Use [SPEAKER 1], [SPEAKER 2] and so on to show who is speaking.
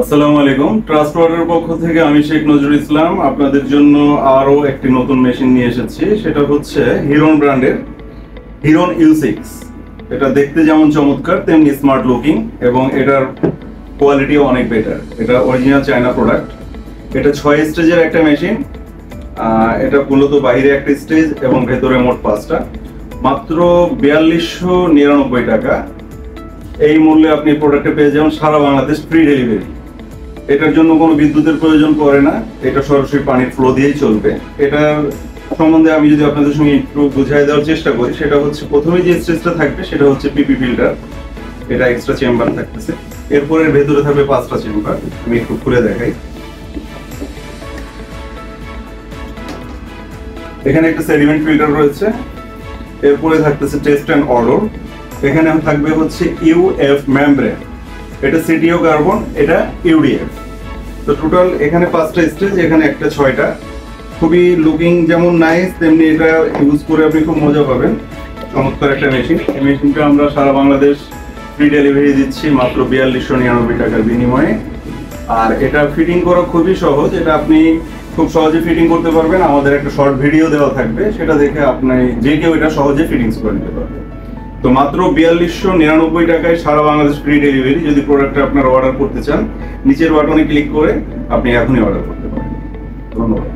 [SPEAKER 1] আসসালামু আলাইকুম। ট্রাস্ট ওয়াটারের পক্ষ থেকে আমি শেখ নজরুল ইসলাম আপনাদের জন্য আরো একটি নতুন মেশিন নিয়ে এসেছি। সেটা হচ্ছে হিরন ব্র্যান্ডের হিরন U6। এটা দেখতে যেমন চমৎকার তেমনি স্মার্ট লুকিং এবং এটার কোয়ালিটিও অনেক বেটার। এটা অরিজিনাল চায়না প্রোডাক্ট। এটা 6 স্টেজের একটা মেশিন। এটা মূলত বাইরে একটা স্টেজ এবং ভেতরে মোট 5টা। মাত্র 4299 টাকা। এই মূল্যে আপনি প্রোডাক্টটা পেয়ে যাবেন সারা বাংলাদেশ ফ্রি ডেলিভারি। এটার জন্য কোনো বিদ্যুতের প্রয়োজন পড়ে না, এটা সরাসরি পানির ফ্লো দিয়েই চলবে। এটার সম্বন্ধে আমি যদি আপনাদের সঙ্গে একটু বুঝাই দেওয়ার চেষ্টা করি, সেটা হচ্ছে প্রথমে যে স্টেজটা থাকবে সেটা হচ্ছে পিপি ফিল্টার। এটা এক্সট্রা চেম্বার থাকতেছে। এরপরে ভেতরে থাকবে 5টা চেম্বার। আমি একটু খুলে দেখাই। এখানে একটা সেডিমেন্ট ফিল্টার রয়েছে। এরপরে থাকতেছে টেস্ট অ্যান্ড অর্ডার। এখানে থাকবে হচ্ছে ইউএফ মেমব্রেন, এটা সিটিও কার্বন, এটা ইউডিএফ। তো টোটাল এখানে 5টা স্টেজ, এখানে একটা 6টা। খুবই লুকিং যেমন নাইস, তেমনি এটা ইউজ করে আপনি খুব মজা পাবেন। চমৎকার একটা মেশিন। এই মেশিনটা আমরা সারা বাংলাদেশ ফ্রি ডেলিভারি দিচ্ছি মাত্র 4299 টাকার বিনিময়ে। আর এটা ফিটিং করা খুবই সহজ। এটা আপনি খুব সহজে ফিটিং করতে পারবেন। আমাদের একটা শর্ট ভিডিও দেওয়া থাকবে, সেটা দেখে আপনি যে কেউ এটা সহজে ফিটিংস করে নিতে পারবেন। তো মাত্র 4299 টাকায় সারা বাংলাদেশ ফ্রি ডেলিভারি। যদি প্রোডাক্টটা আপনারা অর্ডার করতে চান, নিচের বাটনে ক্লিক করে আপনি এখনই অর্ডার করতে পারেন। ধন্যবাদ।